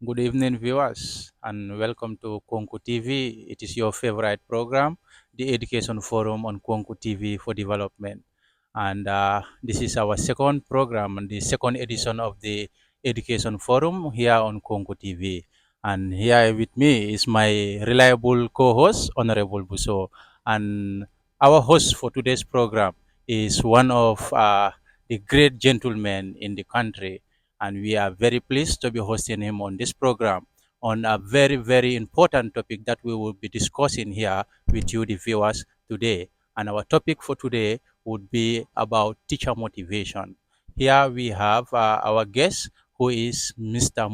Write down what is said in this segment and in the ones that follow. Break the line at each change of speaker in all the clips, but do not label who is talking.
Good evening, viewers, and welcome to Konku TV. It is your favorite program, the Education Forum on Konku TV for Development. And this is our second program and the second edition of the Education Forum here on Konku TV. And here with me is my reliable co host, Honorable Buso. And our host for today's program is one of the great gentlemen in the country, and we are very pleased to be hosting him on this program on a very, very important topic that we will be discussing here with you, the viewers, today. And our topic for today would be about teacher motivation. Here we have our guest, who is Mr.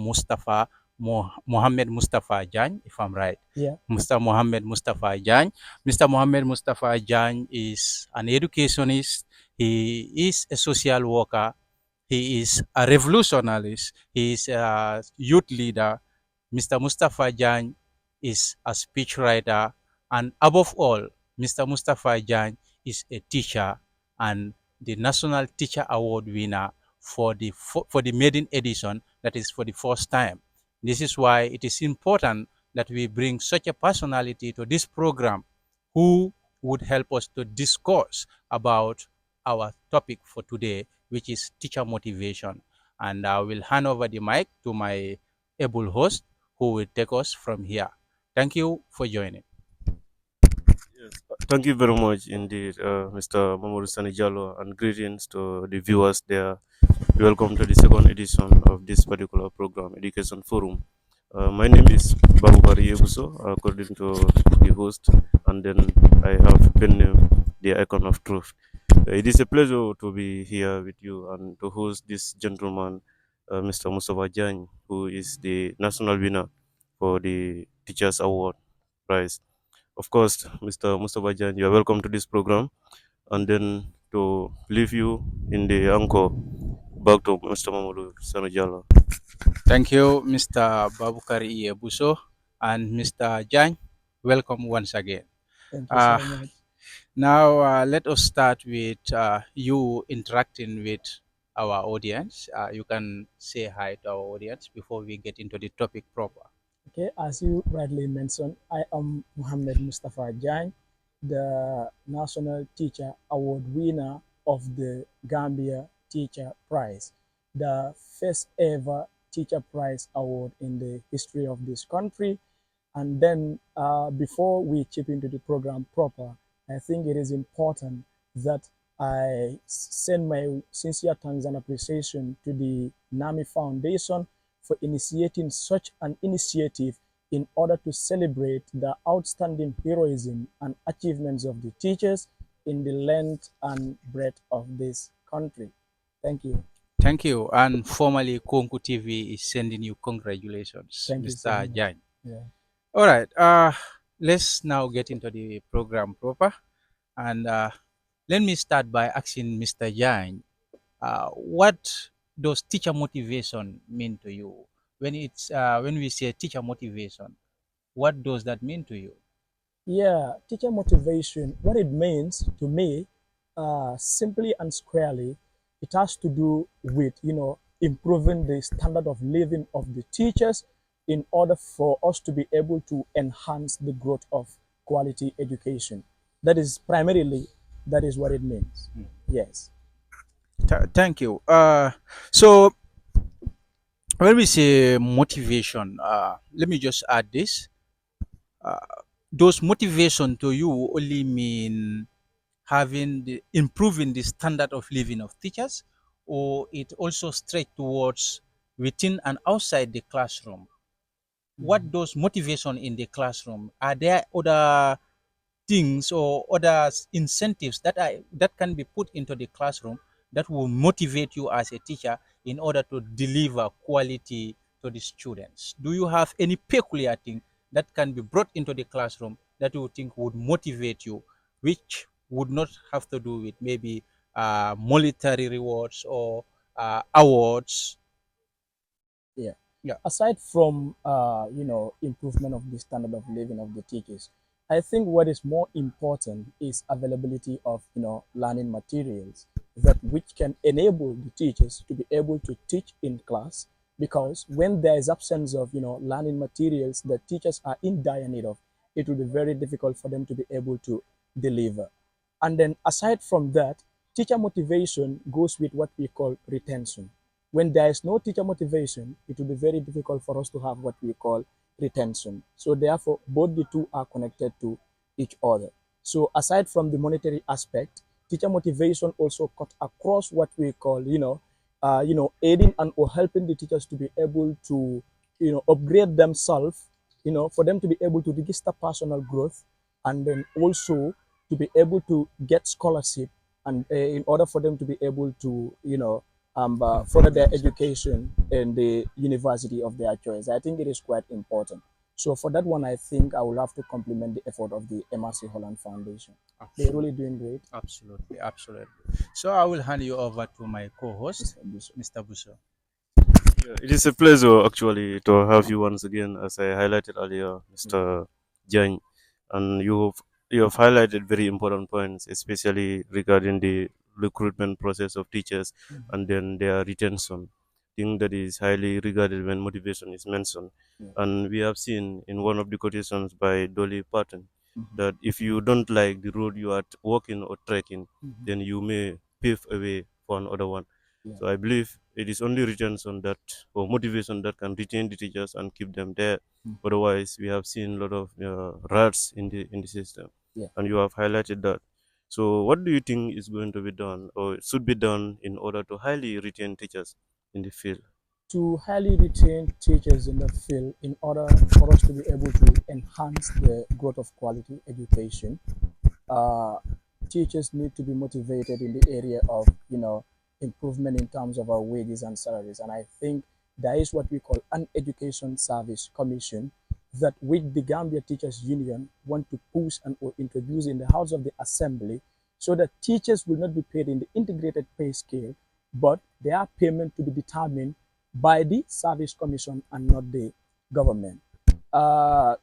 Mohammed Mustafa Jan, if I'm right.
Yeah.
Mr. Mohammed Mustafa Jan. Mr. Mohammed Mustafa Jan is an educationist. He is a social worker. He is a revolutionist. He is a youth leader. Mr. Mustafa Jan is a speechwriter. And above all, Mr. Mustafa Jan is a teacher and the National Teacher Award winner for the maiden edition, that is for the first time. This is why it is important that we bring such a personality to this program who would help us to discuss about our topic for today, which is teacher motivation. And I will hand over the mic to my able host who will take us from here. Thank you for joining.
Yes, thank you very much indeed, Mr. Mamoru Sanijalo, and greetings to the viewers there. Welcome to the second edition of this particular program, Education Forum. My name is Babukari Yebuso, according to the host, and then I have pen name, the icon of truth. It is a pleasure to be here with you and to host this gentleman, Mr. Mustafa Jan, who is the national winner for the Teachers Award prize. Of course, Mr. Mustafa Jan, you are welcome to this program. And then to leave you in the anchor back to Mr. Mamadou Sanujala.
Thank you, Mr. Babukari Buso and Mr. Jan. Welcome once again.
Thank you
Uh,
so much.
Now, let us start with you interacting with our audience. You can say hi to our audience before we get into the topic proper.
Okay, as you rightly mentioned, I am Muhammad Mustafa Jain, the National Teacher Award winner of the Gambia Teacher Prize, the first ever Teacher Prize award in the history of this country. And then, before we chip into the program proper, I think it is important that I send my sincere thanks and appreciation to the NAMI Foundation for initiating such an initiative in order to celebrate the outstanding heroism and achievements of the teachers in the length and breadth of this country. Thank you.
Thank you. And formally, Konku TV is sending you congratulations,
Thank you so
Mr.
much.
Jan.
Yeah.
All right. Let's now get into the program proper. And let me start by asking Mr. Jan, what does teacher motivation mean to you? When we say teacher motivation, what does that mean to you?
Yeah, teacher motivation, what it means to me, simply and squarely, it has to do with, improving the standard of living of the teachers in order for us to be able to enhance the growth of quality education. That is primarily, that is what it means. Yes.
Thank you. So when we say motivation, let me just add this. Does motivation to you only mean improving the standard of living of teachers, or it also stretch towards within and outside the classroom? What
Mhm.
does motivation in the classroom? Are there other things or other incentives that can be put into the classroom that will motivate you as a teacher in order to deliver quality to the students? Do you have any peculiar thing that can be brought into the classroom that you think would motivate you, which would not have to do with maybe monetary rewards or awards?
Yeah.
Yeah.
Aside from improvement of the standard of living of the teachers, I think what is more important is availability of learning materials that which can enable the teachers to be able to teach in class, because when there is absence of learning materials that teachers are in dire need of, it will be very difficult for them to be able to deliver. And then aside from that, teacher motivation goes with what we call retention. When there is no teacher motivation, it will be very difficult for us to have what we call retention. So therefore, both the two are connected to each other. So aside from the monetary aspect, teacher motivation also cut across what we call, aiding and or helping the teachers to be able to, upgrade themselves, for them to be able to register personal growth, and then also to be able to get scholarship, and in order for them to be able to, further their education in the university of their choice. I think it is quite important. So for that one, I think I will have to compliment the effort of the MRC Holland Foundation. They're really doing great.
Absolutely, absolutely. So I will hand you over to my co-host,
Mr. Busso.
Mr. Busso.
Yeah, it is a pleasure actually to have you once again, as I highlighted earlier, Mr. Jan, and you have highlighted very important points, especially regarding the recruitment process of teachers
Mhm.
and then their retention. Thing that is highly regarded when motivation is mentioned,
Yeah.
and we have seen in one of the quotations by Dolly Parton
Mhm.
that if you don't like the road you are walking or trekking,
Mhm.
then you may pave a way for another one.
Yeah.
So I believe it is only retention that or motivation that can retain the teachers and keep them there.
Mhm.
Otherwise, we have seen a lot of rats in the system,
Yeah.
and you have highlighted that. So, what do you think is going to be done or should be done in order to highly retain teachers in the field?
To highly retain teachers in the field, in order for us to be able to enhance the growth of quality education, uh, teachers need to be motivated in the area of improvement in terms of our wages and salaries. And I think there is what we call an education service commission that which the Gambia Teachers Union want to push and or introduce in the House of the Assembly, so that teachers will not be paid in the integrated pay scale, but their payment to be determined by the service commission and not the government. Uh,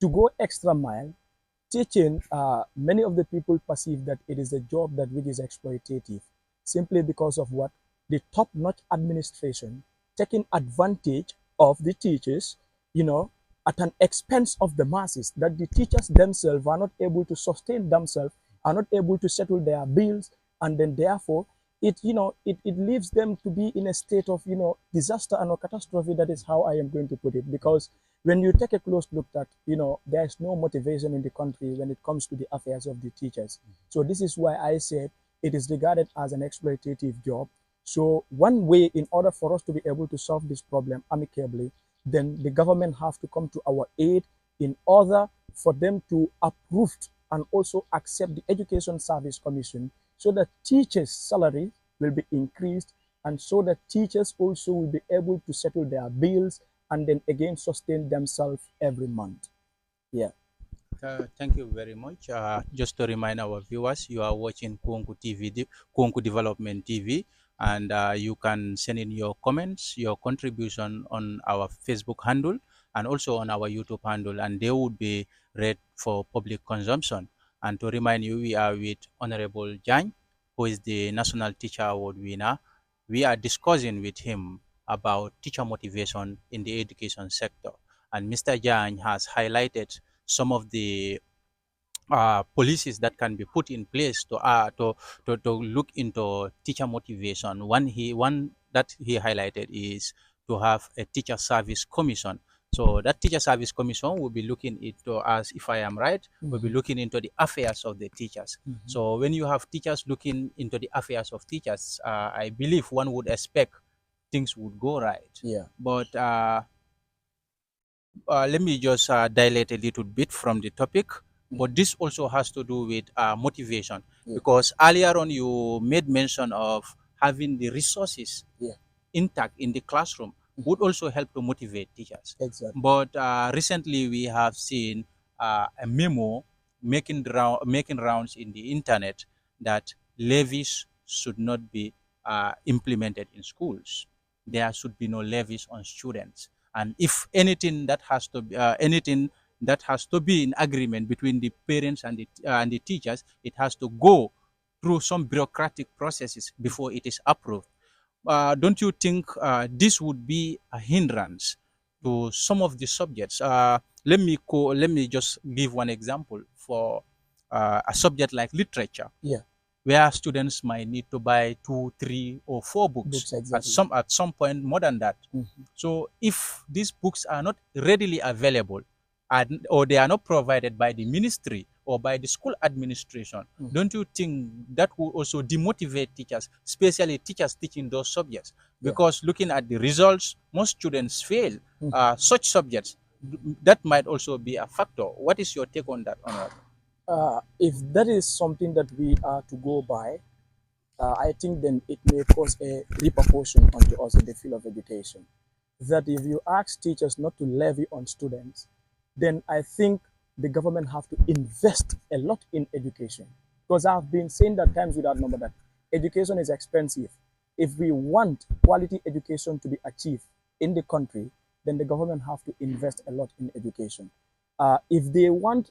to go extra mile, teaching, many of the people perceive that it is a job that which is exploitative, simply because of what the top-notch administration taking advantage of the teachers, you know, at an expense of the masses, that the teachers themselves are not able to sustain themselves, are not able to settle their bills, and then therefore it leaves them to be in a state of disaster and or catastrophe. That is how I am going to put it, because when you take a close look at, there is no motivation in the country when it comes to the affairs of the teachers. So this is why I said it is regarded as an exploitative job. So one way, in order for us to be able to solve this problem amicably, then the government have to come to our aid in order for them to approve and also accept the Education Service Commission, so that teachers' salary will be increased, and so that teachers also will be able to settle their bills and then again sustain themselves every month. Yeah.
Thank you very much. Just to remind our viewers, you are watching Kunku Development TV, and you can send in your comments, your contribution on our Facebook handle and also on our YouTube handle, and they would be read for public consumption. And to remind you, we are with Honorable Jan, who is the National Teacher Award winner. We are discussing with him about teacher motivation in the education sector. And Mr. Jan has highlighted some of the policies that can be put in place to look into teacher motivation. One that he highlighted is to have a teacher service commission. So that teacher service commission will be looking into, as if I am right, will be
Mhm.
looking into the affairs of the teachers.
Mhm.
So when you have teachers looking into the affairs of teachers, I believe one would expect things would go right.
Yeah.
But let me just dilate a little bit from the topic, but
Mhm.
this also has to do with motivation,
Yeah.
because earlier on you made mention of having the resources
Yeah.
intact in the classroom would
Mhm.
also help to motivate teachers.
Exactly.
But recently we have seen a memo making rounds in the internet that levies should not be implemented in schools. There should be no levies on students, and if anything that has to be in agreement between the parents and the teachers, it has to go through some bureaucratic processes before it is approved. don't you think this would be a hindrance to some of the subjects? Let me just give one example for a subject like literature,
Yeah,
where students might need to buy two, three, or four books
books exactly.
at some point more than that.
Mhm.
So if these books are not readily available, or they are not provided by the ministry or by the school administration,
Mhm.
don't you think that will also demotivate teachers, especially teachers teaching those subjects?
Yeah.
Because looking at the results, most students fail
Mhm.
such subjects. That might also be a factor. What is your take on that, Honorable?
If that is something that we are to go by, I think then it may cause a repercussion onto us in the field of education. That if you ask teachers not to levy on students, then I think the government have to invest a lot in education. Because I've been saying that times without number that education is expensive. If we want quality education to be achieved in the country, then the government have to invest a lot in education. If they want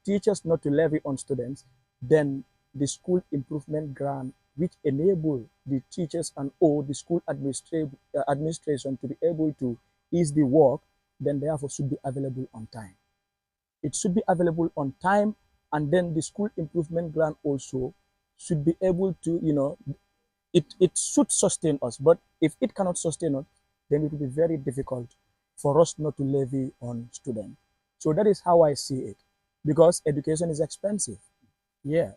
teachers not to levy on students, then the school improvement grant, which enable the teachers and or the school administration to be able to ease the work, then therefore should be available on time. It should be available on time, and then the school improvement grant also should be able to, it should sustain us. But if it cannot sustain us, then it will be very difficult for us not to levy on students. So that is how I see it, because education is expensive. Yeah.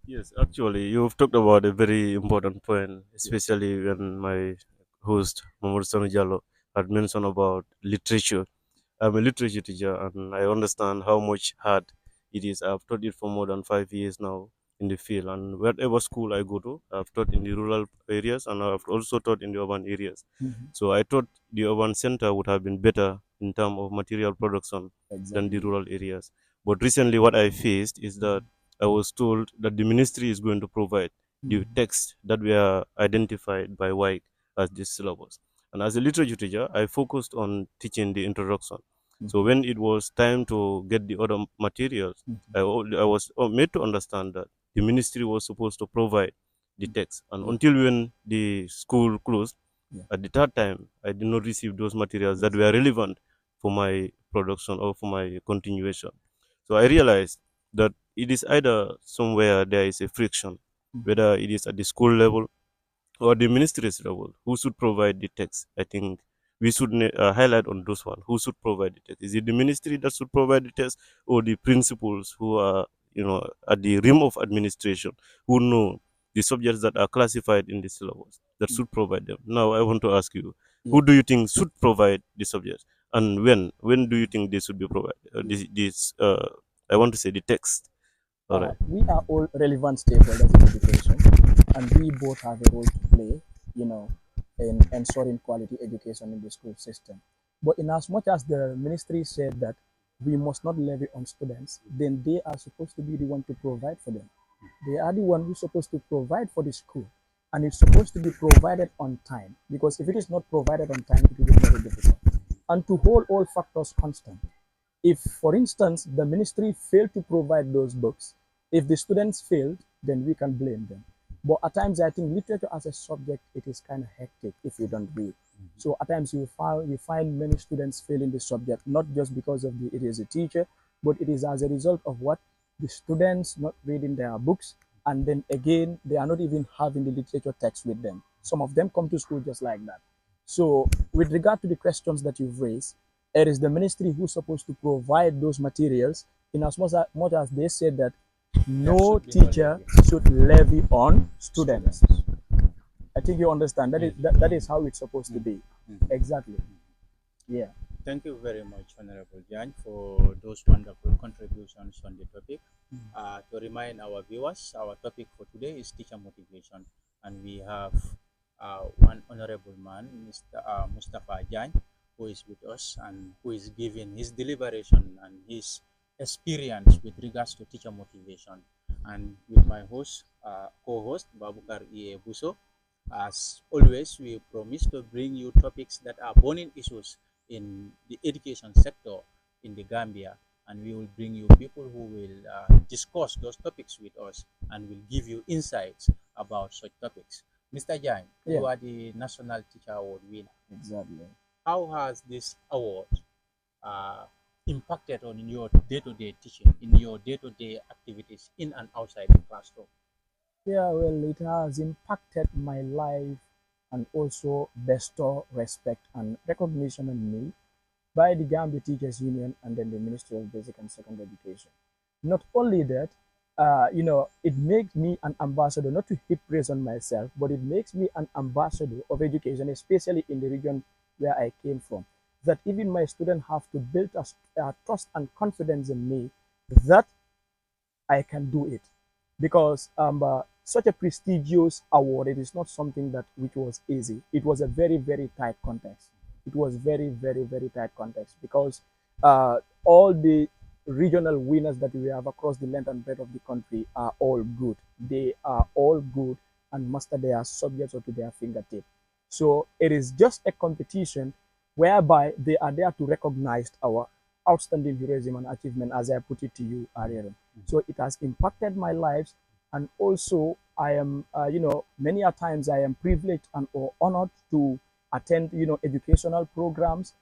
Yes, actually, you've talked about a very important point,
Yes.
especially when my host, Mamoru Jallo, had mentioned about literature. I'm a literature teacher and I understand how much hard it is. I've taught it for more than 5 years now in the field. And wherever school I go to, I've taught in the rural areas and I've also taught in the urban areas.
Mhm.
So I thought the urban center would have been better in terms of material production than the
Exactly.
rural areas. But recently, what I faced is that I was told that the ministry is going to provide the
Mhm.
text that were identified by WIC as the syllabus. And as a literature teacher, I focused on teaching the introduction. So
Mhm.
when it was time to get the other materials,
Mhm.
I was made to understand that the ministry was supposed to provide the text. And
Yeah.
until when the school closed,
Yeah.
at the third time, I did not receive those materials that were
Exactly.
relevant for my production or for my continuation. So I realized that it is either somewhere there is a friction,
Mhm.
whether it is at the school level or the ministry's level, who should provide the text. I think we should highlight on those one. Who should provide the text? Is it the ministry that should provide the text, or the principals who are, at the rim of administration, who know the subjects that are classified in the syllabus that
Mhm.
should provide them? Now, I want to ask you,
Yeah.
who do you think should provide the subjects, and when? When do you think they should be provided?
Yeah.
I want to say the text. All right.
We are all relevant stakeholders in education, and we both have a role to play, you know, in ensuring quality education in the school system. But in as much as the ministry said that we must not levy on students, then they are supposed to be the one to provide for them. They are the one who's supposed to provide for the school, and it's supposed to be provided on time. Because if it is not provided on time, it will be very difficult. And to hold all factors constant, if, for instance, the ministry failed to provide those books, if the students failed, then we can blame them. But at times, I think literature as a subject, it is kind of hectic if you don't read. So at times you find many students failing the subject, not just because of it is a teacher, but it is as a result of what the students not reading their books, and then again they are not even having the literature text with them. Some of them come to school just like that. So with regard to the questions that you've raised, it is the ministry who's supposed to provide those materials, in as much as they said that
There
no
should be no
teacher
levy.
should levy on students.
Students.
I think you understand. That is
Yes.
that is how it's supposed to
Mhm.
be.
Mhm.
Exactly. Yeah.
Thank you very much, Honorable Jan, for those wonderful contributions on the topic. To remind our viewers, our topic for today is teacher motivation, and we have one honorable man, Mr. Mustafa Jan, who is with us and who is giving his deliberation and his experience with regards to teacher motivation. And with my host, co-host Babukar E. Buso, as always, we promise to bring you topics that are burning issues in the education sector in the Gambia, and we will bring you people who will discuss those topics with us and will give you insights about such topics. Mr. Jan,
Yeah,
you are the National Teacher Award winner.
exactly.
How has this award uh, impacted on your day-to-day teaching, in your day-to-day activities in and outside the classroom?
Yeah, well, it has impacted my life and also bestow respect and recognition on me by the Gambia Teachers Union and then the Ministry of Basic and Secondary Education. Not only that, it makes me an ambassador, not to heap praise on myself, but it makes me an ambassador of education, especially in the region where I came from. That even my students have to build a trust and confidence in me that I can do it because such a prestigious award, it is not something that which was easy. It was a very, very tight context. It was very, very, very tight context because all the regional winners that we have across the length and breadth of the country are all good. They are all good and master their subjects or to their fingertip. So it is just a competition whereby they are there to recognize our outstanding heroism and achievement, as I put it to you earlier. So it has impacted my lives, and also I am, many a times I am privileged and or honored to attend, educational programs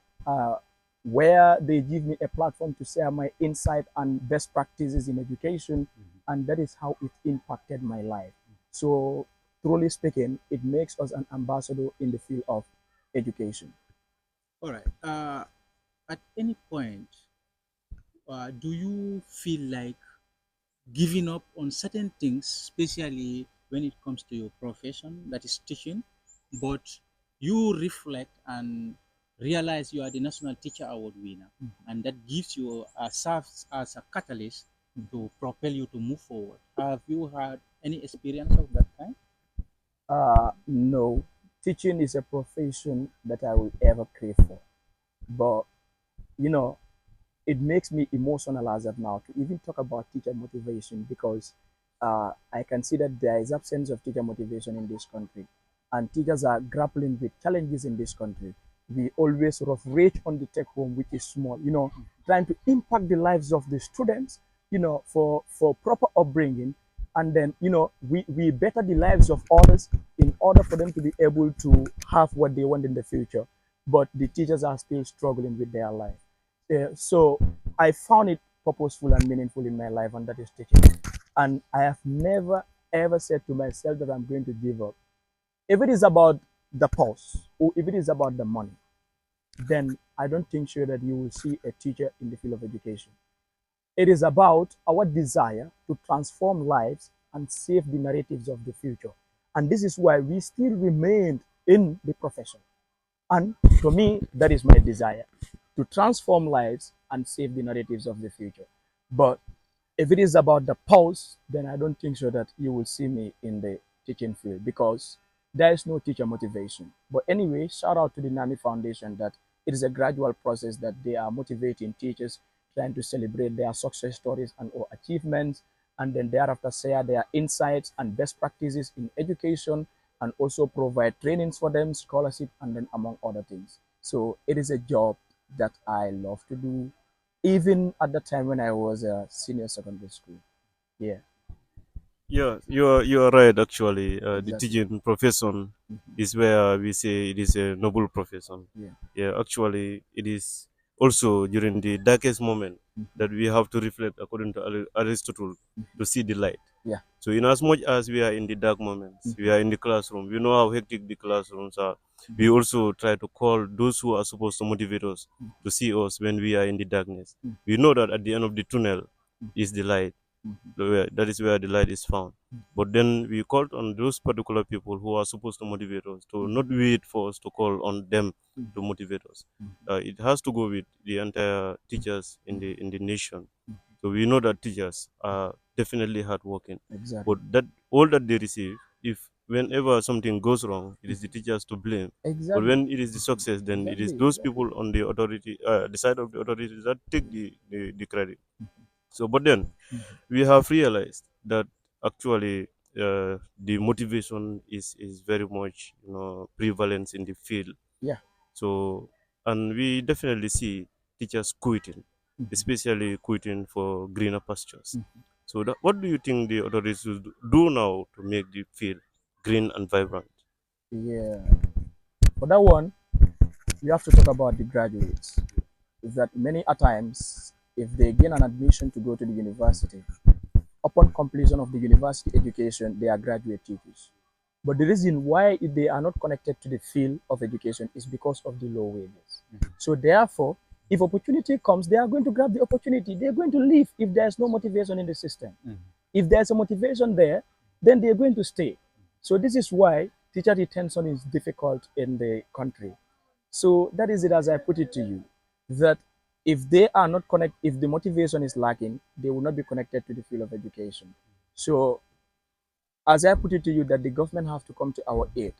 where they give me a platform to share my insight and best practices in education, and that is how it impacted my life. So, truly speaking, it makes us an ambassador in the field of education.
All right. At any point, do you feel like giving up on certain things, especially when it comes to your profession, that is teaching, but you reflect and realize you are the National Teacher Award winner, and that gives you serves as a catalyst to propel you to move forward. Have you had any experience of that kind?
No, teaching is a profession that I will ever crave for, but you know, it makes me emotional as of now to even talk about teacher motivation because I can see that there is absence of teacher motivation in this country, and teachers are grappling with challenges in this country. We always rough rate on the take home, which is small. Trying to impact the lives of the students. For proper upbringing, and then we better the lives of others in order for them to be able to have what they want in the future. But the teachers are still struggling with their life. So I found it purposeful and meaningful in my life, and that is teaching. And I have never ever said to myself that I'm going to give up. If it is about the pulse or if it is about the money, then I don't think sure that you will see a teacher in the field of education. It is about our desire to transform lives and save the narratives of the future. And this is why we still remain in the profession. And to me, that is my desire to transform lives and save the narratives of the future. But if it is about the pulse, then I don't think so that you will see me in the teaching field because there is no teacher motivation. But anyway, shout out to the NAMI Foundation that it is a gradual process that they are motivating teachers, trying to celebrate their success stories and or achievements, and then thereafter share their insights and best practices in education and also provide trainings for them, scholarship, and then among other things. So it is a job that I love to do even at the time when I was a senior secondary school. Yeah,
Yeah, you are right. Actually, the
exactly.
teaching profession
Mhm.
is where we say it is a noble profession.
Yeah.
Yeah, actually, it is also during the darkest moment
Mhm.
that we have to reflect, according to Aristotle, to see the light.
Yeah.
So, in as much as we are in the dark moments, we
Mhm.
are in the classroom. We know how hectic the classrooms are. We
Mhm.
also try to call those who are supposed to motivate us to see us when we are in the darkness.
Mhm.
We know that at the end of the tunnel is the light.
Mhm.
That is where the light is found. But then we called on those particular people who are supposed to motivate us to
Mhm.
not wait for us to call on them
Mhm.
to motivate us.
Mhm.
It has to go with the entire teachers in the nation. So we know that teachers are definitely hardworking,
Exactly.
but that all that they receive, if whenever something goes wrong, it is the teachers to blame. But
Exactly.
when it is the success, then it is
Exactly.
those
Exactly.
people on the authority, the side of the authorities that take the credit. So, but then we have realized that actually the motivation is very much prevalent in the field.
Yeah.
So, and we definitely see teachers quitting,
Mhm.
especially quitting for greener pastures.
Mhm.
So, what do you think the authorities should do now to make the field green and vibrant?
Yeah. For that one, we have to talk about the graduates. That many a times, if they gain an admission to go to the university, upon completion of the university education, they are graduate teachers. But the reason why they are not connected to the field of education is because of the low wages. So therefore, if opportunity comes, they are going to grab the opportunity. They're going to leave if there's no motivation in the system. If there's a motivation there, then they're going to stay. So this is why teacher retention is difficult in the country. So that is it as I put it to you, that if they are not connect, if the motivation is lacking, they will not be connected to the field of education. So as I put it to you, that the government have to come to our aid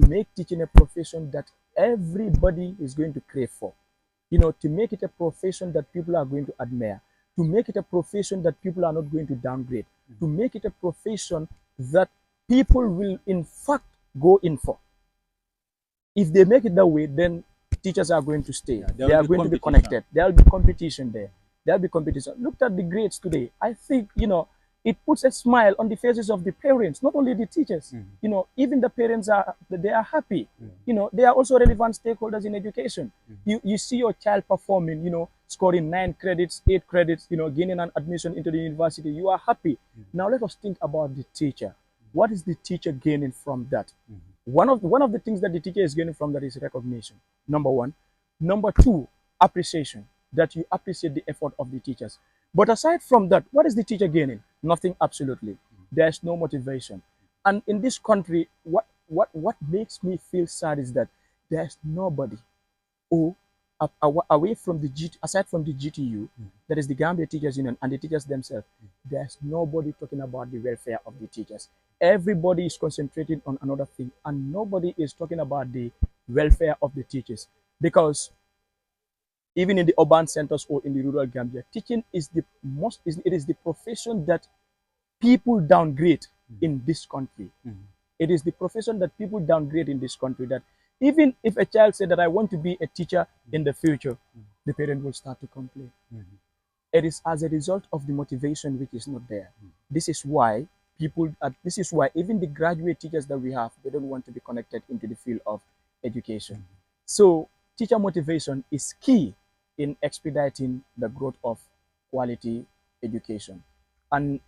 to make teaching a profession that everybody is going to crave for. To make it a profession that people are going to admire, to make it a profession that people are not going to downgrade, to make it a profession that people will in fact go in for. If they make it that way, then teachers are going to stay.
Yeah,
They are going to be connected. There will be competition there. There will be competition. Look at the grades today. I think, it puts a smile on the faces of the parents, not only the teachers. Even the parents they are happy. They are also relevant stakeholders in education. You see your child performing, scoring 9 credits, 8 credits, gaining an admission into the university. You are happy. Now let us think about the teacher. What is the teacher gaining from that? One of the things that the teacher is gaining from that is recognition. Number one. Number two, appreciation. That you appreciate the effort of the teachers. But aside from that, what is the teacher gaining? Nothing, absolutely. There's no motivation. And in this country, what makes me feel sad is that there's nobody who, away from the aside from the GTU, that is the Gambia Teachers Union and the teachers themselves, there's nobody talking about the welfare of the teachers. Everybody is concentrating on another thing, and nobody is talking about the welfare of the teachers. Because even in the urban centers or in the rural Gambia, teaching is it is the profession that people downgrade in this country. It is the profession that people downgrade in this country, that even if a child said that I want to be a teacher in the future, the parent will start to complain. It is as a result of the motivation which is not there. This is why this is why even the graduate teachers that we have, they don't want to be connected into the field of education. So teacher motivation is key in expediting the growth of quality education. And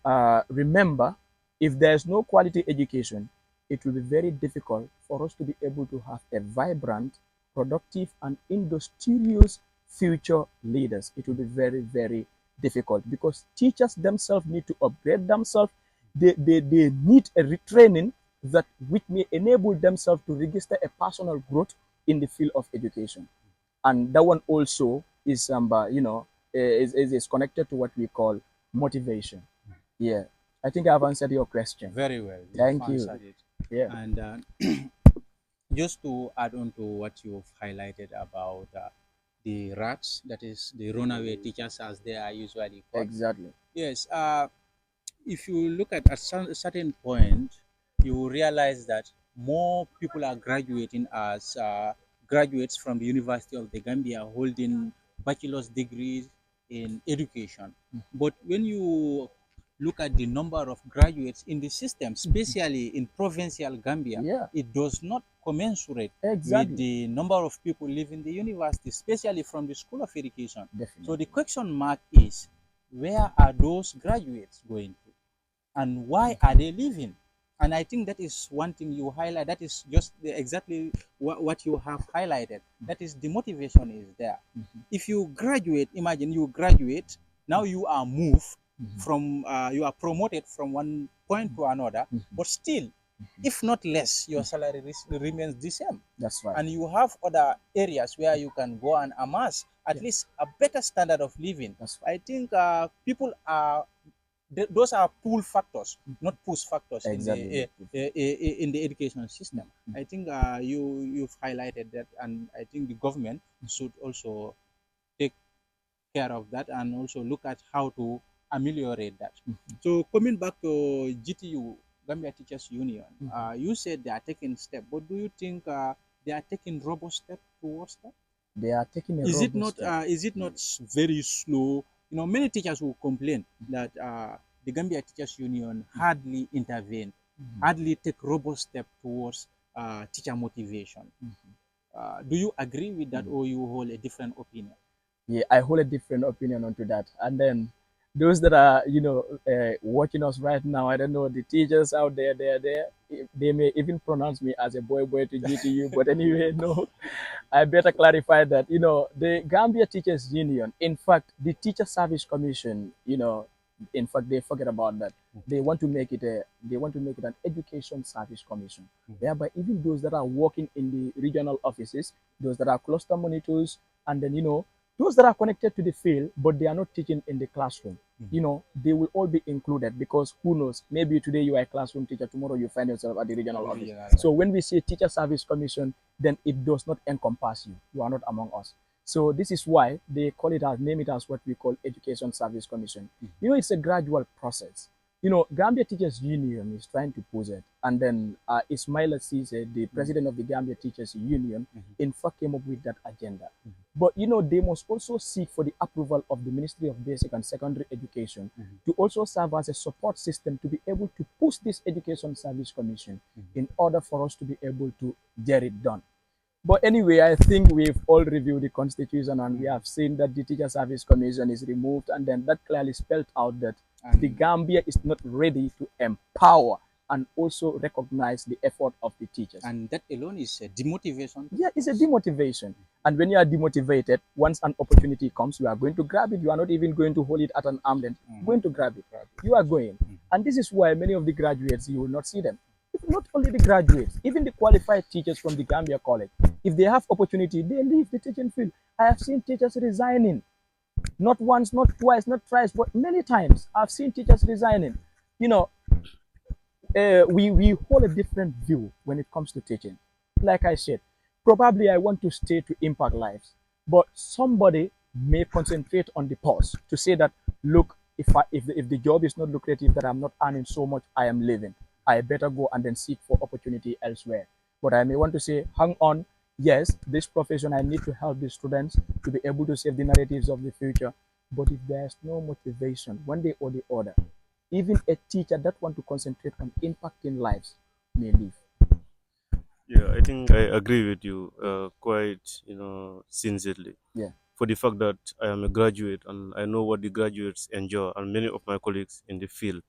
remember, if there's no quality education, it will be very difficult for us to be able to have a vibrant, productive, and industrious future leaders. It will be very, very difficult because teachers themselves need to upgrade themselves. They need a retraining that which may enable themselves to register a personal growth in the field of education. And that one also is is connected to what we call motivation. Yeah, I think I've answered your question.
Very well.
Thank
You've
you.
answered it.
Yeah,
And just to add on to what you've highlighted about the rats, that is the runaway teachers, as they are usually called.
exactly.
Yes. If you look at a certain point, you will realize that more people are graduating as graduates from the University of the Gambia holding bachelor's degrees in education. But when you look at the number of graduates in the system, especially in provincial Gambia,
Yeah,
it does not commensurate with
exactly.
the number of people leaving the university, especially from the School of Education. So the
Definitely.
question mark is, where are those graduates going to? And why are they leaving? And I think that is one thing you highlight. That is just exactly what you have highlighted. That is the motivation is there. If you graduate, imagine you graduate, now you are moved from, you are promoted from one point to another, but still, if not less, your salary remains the same.
That's right.
And you have other areas where you can go and amass at least a better standard of living.
That's right.
I think people are those are pull factors, not push factors
Exactly.
in the education system. I think you've highlighted that, and I think the government should also take care of that and also look at how to ameliorate that. So coming back to GTU, Gambia Teachers Union, you said they are taking steps, but do you think they are taking robust steps towards that?
They are taking a
Is it
robust
not
step.
very slow? Many teachers will complain that the Gambia Teachers Union hardly intervene, hardly take robust step towards teacher motivation. Do you agree with that, or you hold a different opinion?
Yeah, I hold a different opinion onto that. And then those that are, watching us right now, I don't know, the teachers out there, they're there. They may even pronounce me as a boy to GTU, but anyway, no, I better clarify that, the Gambia Teachers Union, in fact, the Teacher Service Commission, in fact, they forget about that. They want to make it an education service commission, whereby even those that are working in the regional offices, those that are cluster monitors, and then, those that are connected to the field, but they are not teaching in the classroom, they will all be included, because who knows, maybe today you are a classroom teacher, tomorrow you find yourself at the regional office. So when we say Teacher Service Commission, then it does not encompass you. You are not among us. So this is why they name it as what we call Education Service Commission. It's a gradual process. Gambia Teachers Union is trying to push it. And then Ismail Assise, the president of the Gambia Teachers Union, in fact came up with that agenda. But, they must also seek for the approval of the Ministry of Basic and Secondary Education to also serve as a support system to be able to push this Education Service Commission in order for us to be able to get it done. But anyway, I think we've all reviewed the Constitution, and we have seen that the Teacher Service Commission is removed, and then that clearly spelled out that the Gambia is not ready to empower and also recognize the effort of the teachers.
And that alone is a demotivation.
Yeah, it's a demotivation. And when you are demotivated, once an opportunity comes, you are going to grab it. You are not even going to hold it at an arm length. You're going to grab it. You are going. And this is why many of the graduates, you will not see them. Not only the graduates, even the qualified teachers from the Gambia College, if they have opportunity, they leave the teaching field. I have seen teachers resigning. Not once, not twice, not thrice, but many times I've seen teachers resigning. We hold a different view when it comes to teaching. Like I said, probably I want to stay to impact lives, but somebody may concentrate on the pause to say that, look, if the job is not lucrative, that I'm not earning so much, I am leaving. I better go and then seek for opportunity elsewhere. But I may want to say, hang on, yes, this profession, I need to help the students to be able to save the narratives of the future. But if there's no motivation, one day or the other, even a teacher that want to concentrate on impacting lives may leave.
Yeah, I think I agree with you quite, sincerely.
Yeah.
For the fact that I am a graduate and I know what the graduates enjoy, and many of my colleagues in the field.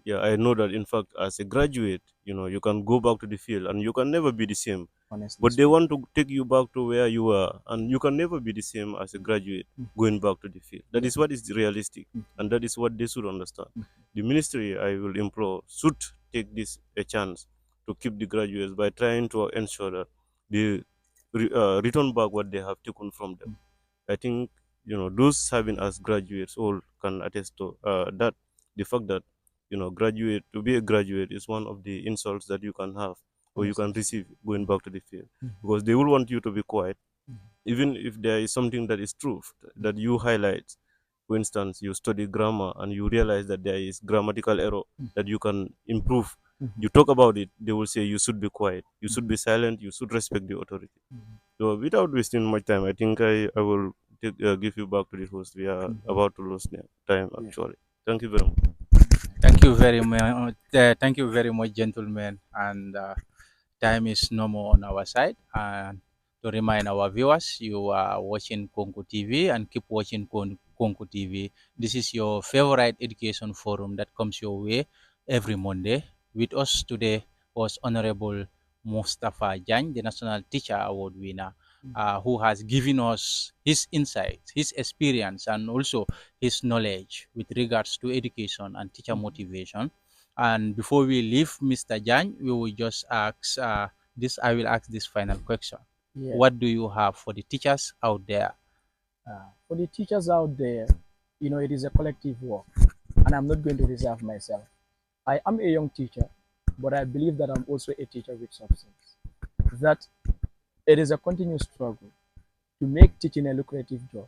Yeah, I know that in fact, as a graduate, you can go back to the field and you can never be the same.
Honestly
But they
speaking.
want to take you back to where you were, and you can never be the same as a graduate going back to the field. That is what is realistic, and that is what they should understand. The ministry, I will implore, should take this a chance to keep the graduates by trying to ensure that they return back what they have taken from them. I think those serving as graduates all can attest to that. The fact that graduate to be a graduate is one of the insults that you can have or you can receive going back to the field, because they will want you to be quiet, even if there is something that is true that you highlight. For instance, you study grammar and you realize that there is grammatical error that you can improve. You talk about it, they will say you should be quiet, you should be silent, you should respect the authority. So without wasting much time, I think I will give you back to the host. We are about to lose time actually. Thank you very much.
Thank you very much. Thank you very much, gentlemen. And time is no more on our side. And to remind our viewers, you are watching Konku TV and keep watching Konku TV. This is your favorite education forum that comes your way every Monday. With us today was Honorable Mustafa Jan, the National Teacher Award winner, who has given us his insights, his experience, and also his knowledge with regards to education and teacher motivation. And before we leave Mr. Jan, we will just ask this. I will ask this final question.
Yeah.
What do you have for the teachers out there?
For the teachers out there, it is a collective work, and I'm not going to reserve myself. I am a young teacher, but I believe that I'm also a teacher with substance. That it is a continuous struggle to make teaching a lucrative job,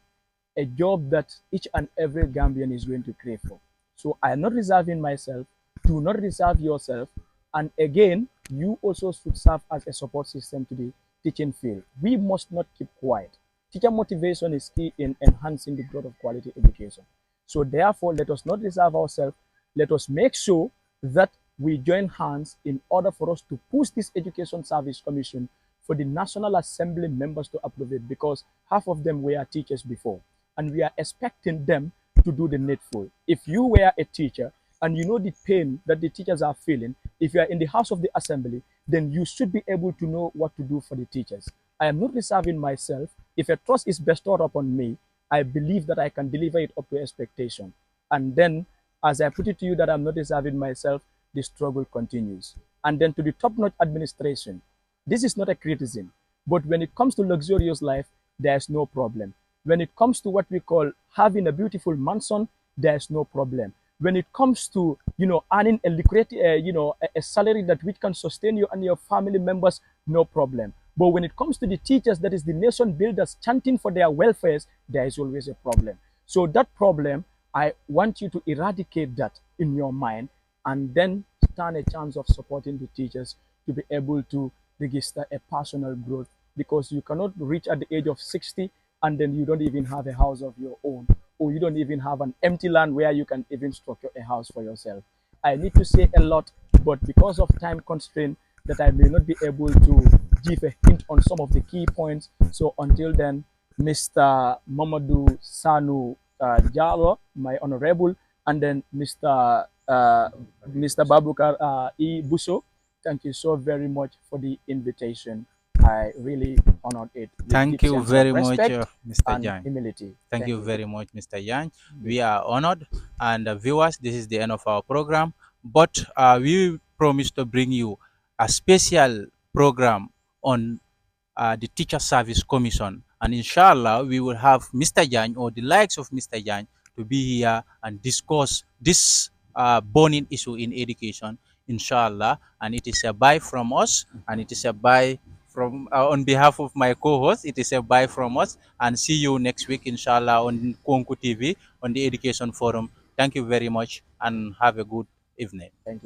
a job that each and every Gambian is going to crave for. So I am not reserving myself. Do not reserve yourself. And again, you also should serve as a support system to the teaching field. We must not keep quiet. Teacher motivation is key in enhancing the growth of quality education. So therefore, let us not reserve ourselves. Let us make sure that we join hands in order for us to push this Education Service Commission for the National Assembly members to approve it, because half of them were teachers before, and we are expecting them to do the needful. If you were a teacher and you know the pain that the teachers are feeling, if you are in the House of the Assembly, then you should be able to know what to do for the teachers. I am not reserving myself. If a trust is bestowed upon me, I believe that I can deliver it up to expectation. And then, as I put it to you that I'm not reserving myself, the struggle continues. And then to the top-notch administration, this is not a criticism, but when it comes to luxurious life, there's no problem. When it comes to what we call having a beautiful mansion, there's no problem. When it comes to earning a lucrative, a salary that which can sustain you and your family members, no problem. But when it comes to the teachers, that is the nation builders chanting for their welfares, there is always a problem. So that problem, I want you to eradicate that in your mind, and then stand a chance of supporting the teachers to be able to register a personal growth, because you cannot reach at the age of 60 and then you don't even have a house of your own, or you don't even have an empty land where you can even structure a house for yourself. I need to say a lot, but because of time constraint, that I may not be able to give a hint on some of the key points. So until then, Mr. Mamadou Sanu Jalo, my honorable, and then Mr. Babukar E. Buso, thank you so very much for the invitation. I really honored it with
Thank
deep
you
sense of
very much,
respect
Mr.
and
Jan.
humility.
Thank
Thank
you
you.
very much, Mr. Yang. We are honored. And viewers, this is the end of our program. But we promise to bring you a special program on the Teacher Service Commission. And inshallah, we will have Mr. Yang or the likes of Mr. Yang to be here and discuss this burning issue in education, inshallah. And it is a bye from us, and it is a bye from on behalf of my co-host. It is a bye from us, and see you next week, inshallah, on Konku TV on the Education Forum. Thank you very much, and have a good evening.
Thank you.